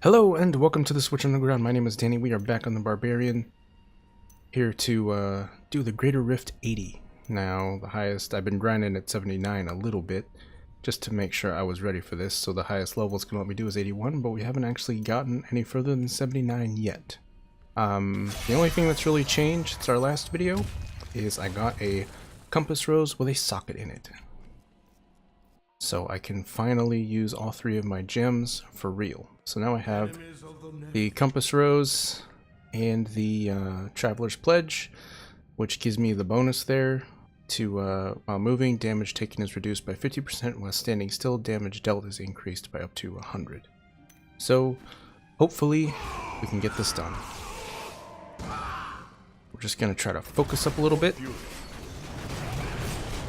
Hello and welcome to the Switch Underground. My name is Danny. We are back on the Barbarian, here to do the Greater Rift 80. Now, the highest, I've been grinding at 79 a little bit, just to make sure I was ready for this, so the highest level it's going to let me do is 81, but we haven't actually gotten any further than 79 yet. The only thing that's really changed since our last video is I got a compass rose with a socket in it. So I can finally use all three of my gems for real. So now I have the compass rose and the traveler's pledge, which gives me the bonus there to while moving, damage taken is reduced by 50%, while standing still, damage dealt is increased by up to 100. So hopefully we can get this done. We're just gonna try to focus up a little bit.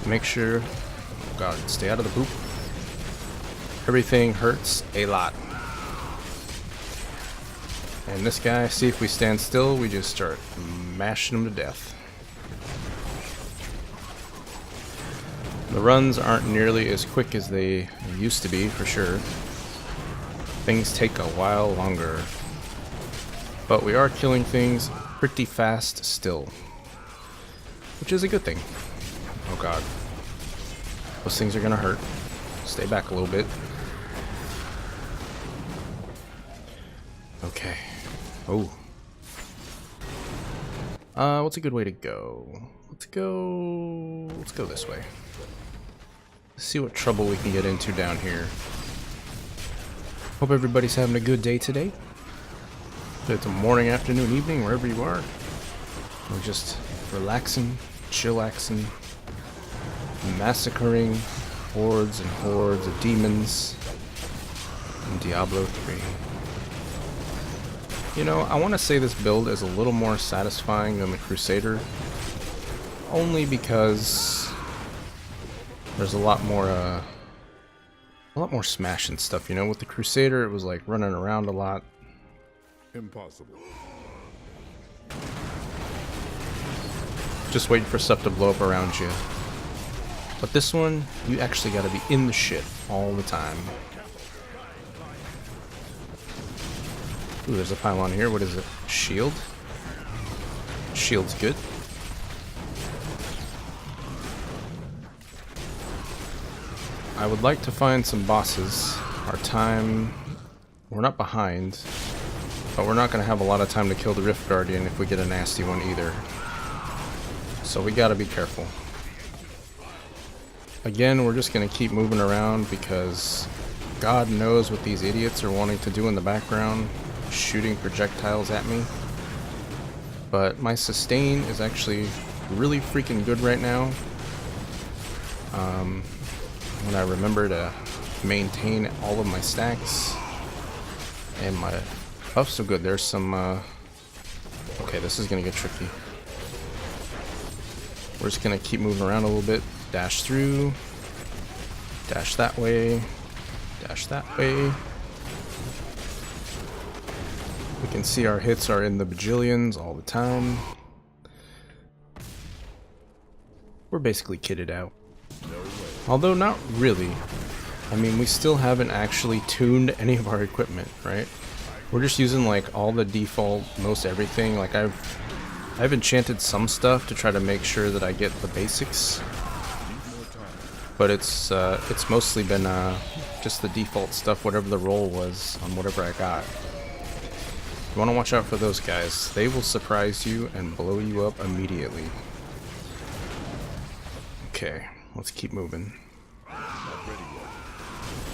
Make sure, oh god, stay out of the poop. Everything hurts a lot. And this guy, see, if we stand still, we just start mashing him to death. The runs aren't nearly as quick as they used to be, for sure. Things take a while longer. But we are killing things pretty fast still, which is a good thing. Oh god. Those things are gonna hurt. Stay back a little bit. Okay. Oh. What's a good way to go? Let's go this way. Let's see what trouble we can get into down here. Hope everybody's having a good day today. It's a morning, afternoon, evening, wherever you are. We're just relaxing, chillaxing, massacring hordes and hordes of demons in Diablo 3. You know, I want to say this build is a little more satisfying than the Crusader, only because there's a lot more smash and stuff. You know, with the Crusader, it was like running around a lot. Impossible. Just waiting for stuff to blow up around you. But this one, you actually got to be in the shit all the time. Ooh, there's a pylon here. What is it? Shield? Shield's good. I would like to find some bosses. Our time... We're not behind, but we're not going to have a lot of time to kill the Rift Guardian if we get a nasty one either. So we gotta be careful. Again, we're just going to keep moving around because God knows what these idiots are wanting to do in the background. Shooting projectiles at me, but my sustain is actually really freaking good right now. When I remember to maintain all of my stacks and my buffs are good. There's some okay, this is gonna get tricky. We're just gonna keep moving around a little bit. Dash through, dash that way, dash that way. We can see our hits are in the bajillions all the time. We're basically kitted out. Although not really. I mean, we still haven't actually tuned any of our equipment, right? We're just using like all the default, most everything. Like I've enchanted some stuff to try to make sure that I get the basics. But it's mostly been just the default stuff, whatever the roll was on whatever I got. You want to watch out for those guys. They will surprise you and blow you up immediately. Okay, let's keep moving.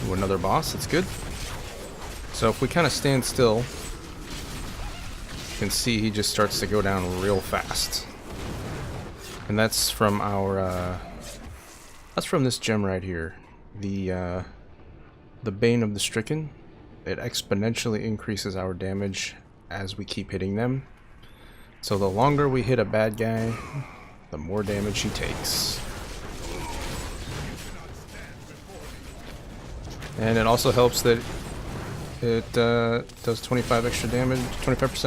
Ooh, another boss, that's good. So if we kind of stand still, you can see he just starts to go down real fast. And that's from our, that's from this gem right here. The Bane of the Stricken. It exponentially increases our damage as we keep hitting them. So the longer we hit a bad guy, the more damage he takes. And it also helps that it does 25%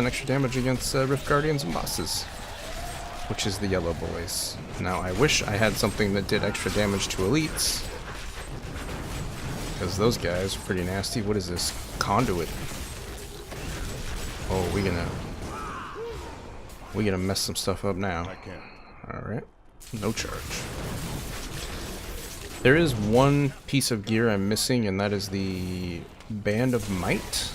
extra damage against Rift Guardians and bosses, which is the yellow boys. Now I wish I had something that did extra damage to elites, because those guys are pretty nasty. What is this? Conduit. Oh, we gonna mess some stuff up now. I can't. Alright. No charge. There is one piece of gear I'm missing, and that is the Band of Might,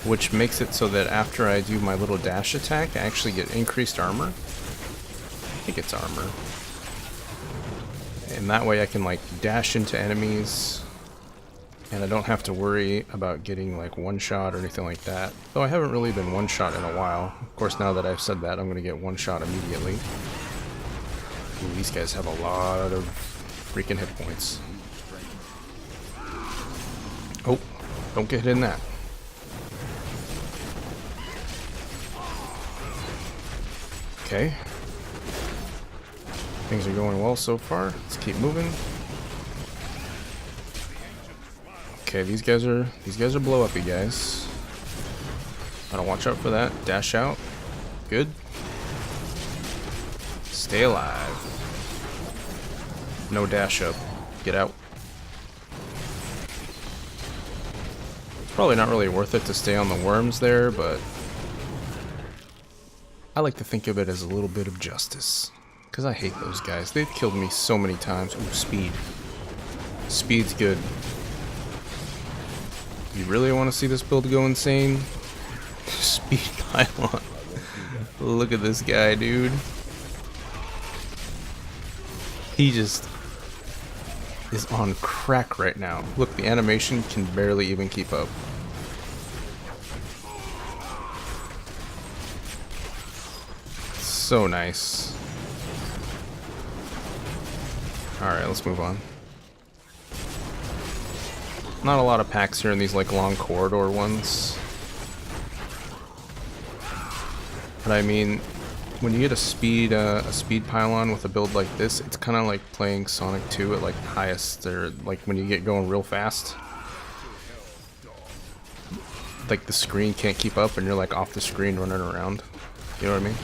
which makes it so that after I do my little dash attack, I actually get increased armor. I think it's armor. And that way I can like dash into enemies, and I don't have to worry about getting like one shot or anything like that. Though I haven't really been one shot in a while. Of course, now that I've said that, I'm going to get one shot immediately. Ooh, these guys have a lot of freaking hit points. Oh, don't get hit in that. Okay. Things are going well so far. Let's keep moving. Okay, these guys are blow uppy guys. Gotta watch out for that. Dash out. Good. Stay alive. No dash up. Get out. It's probably not really worth it to stay on the worms there, but I like to think of it as a little bit of justice. Because I hate those guys. They've killed me so many times. Ooh, speed. Speed's good. You really want to see this build go insane? Speed pylon. Look at this guy, dude. He just is on crack right now. Look, the animation can barely even keep up. So nice. Alright, let's move on. Not a lot of packs here in these like long corridor ones. But I mean, when you get a speed pylon with a build like this, it's kind of like playing Sonic 2 at like highest, or like when you get going real fast. Like the screen can't keep up and you're like off the screen running around. You know what I mean?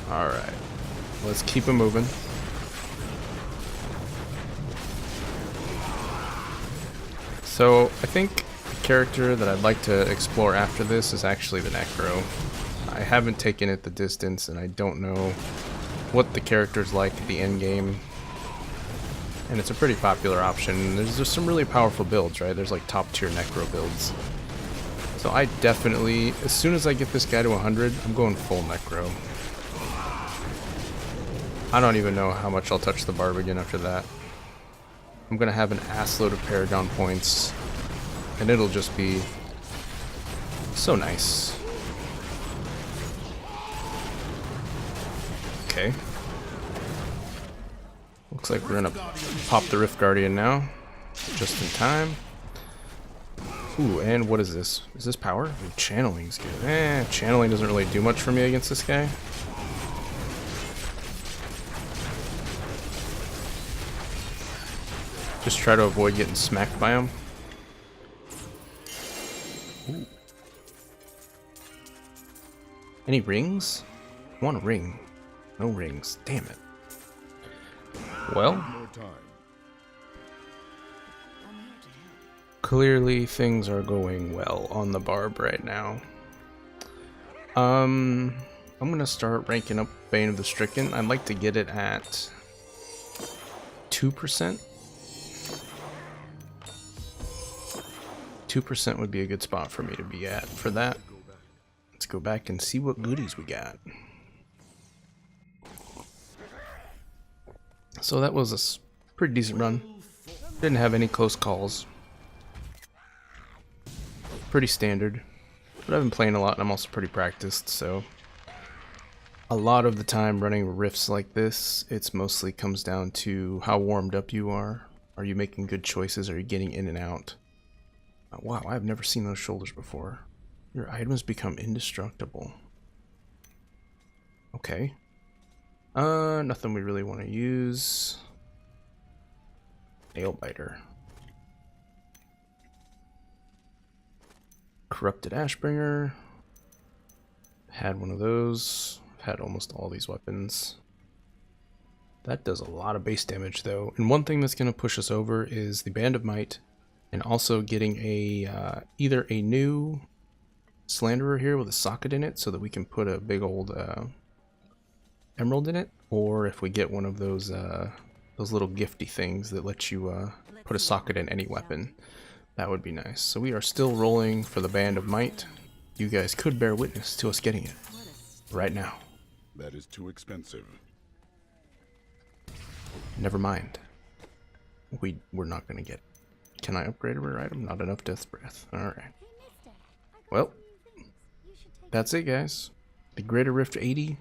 Alright. Let's keep it moving. So, I think the character that I'd like to explore after this is actually the Necro. I haven't taken it the distance, and I don't know what the character's like at the end game. And it's a pretty popular option. There's just some really powerful builds, right? There's like top tier Necro builds. So I definitely, as soon as I get this guy to 100, I'm going full Necro. I don't even know how much I'll touch the Barb again after that. I'm gonna have an assload of Paragon points, and it'll just be so nice. Okay. Looks like we're gonna pop the Rift Guardian now, just in time. Ooh, and what is this? Is this power? Ooh, channeling's good. Channeling doesn't really do much for me against this guy. Just try to avoid getting smacked by him. Ooh. Any rings? I want a ring. No rings. Damn it. Well, clearly things are going well on the Barb right now. I'm gonna start ranking up Bane of the Stricken. I'd like to get it at 2%. 2% would be a good spot for me to be at for that. Let's go back and see what goodies we got. So that was a pretty decent run. Didn't have any close calls. Pretty standard. But I've been playing a lot and I'm also pretty practiced, so a lot of the time running rifts like this, it's mostly comes down to how warmed up you are. Are you making good choices? Are you getting in and out? Wow, I've never seen those shoulders before. Your items become indestructible. Okay. Nothing we really want to use. Nail biter. Corrupted Ashbringer. Had one of those. Had almost all these weapons. That does a lot of base damage though. And one thing that's going to push us over is the Band of Might, and also getting a either a new Slanderer here with a socket in it so that we can put a big old emerald in it, or if we get one of those little gifty things that let you put a socket in any weapon, that would be nice. So we are still rolling for the Band of Might. You guys could bear witness to us getting it right now. That is too expensive. Never mind. We're not gonna get it. Can I upgrade a rare item? Not enough Death's Breath. Alright. Well, that's it, guys. The Greater Rift 80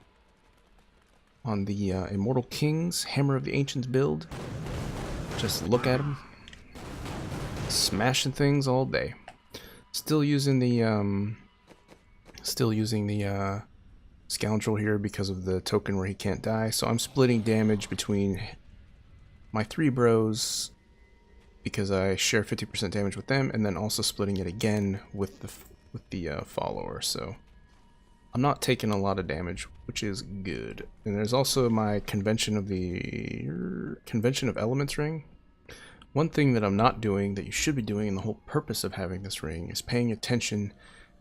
on the Immortal Kings Hammer of the Ancients build. Just look at them. Smashing things all day. Still using the Scoundrel here because of the token where he can't die. So I'm splitting damage between my 3 bros because I share 50% damage with them, and then also splitting it again with the follower. So I'm not taking a lot of damage, which is good. And there's also my Convention of Elements ring. One thing that I'm not doing that you should be doing, and the whole purpose of having this ring, is paying attention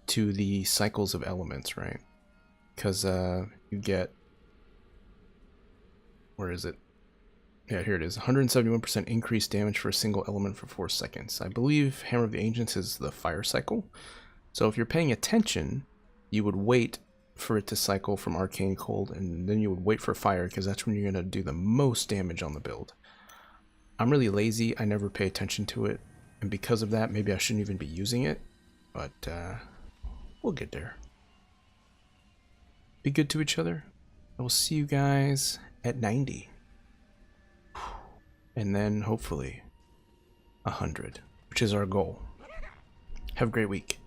to the cycles of elements, right? Because you get, where is it? Yeah, here it is. 171% increased damage for a single element for 4 seconds. I believe Hammer of the Ancients is the fire cycle. So if you're paying attention, you would wait for it to cycle from Arcane Cold, and then you would wait for fire, because that's when you're going to do the most damage on the build. I'm really lazy. I never pay attention to it, and because of that, maybe I shouldn't even be using it, but we'll get there. Be good to each other. I will see you guys at 90. And then hopefully 100, which is our goal. Have a great week.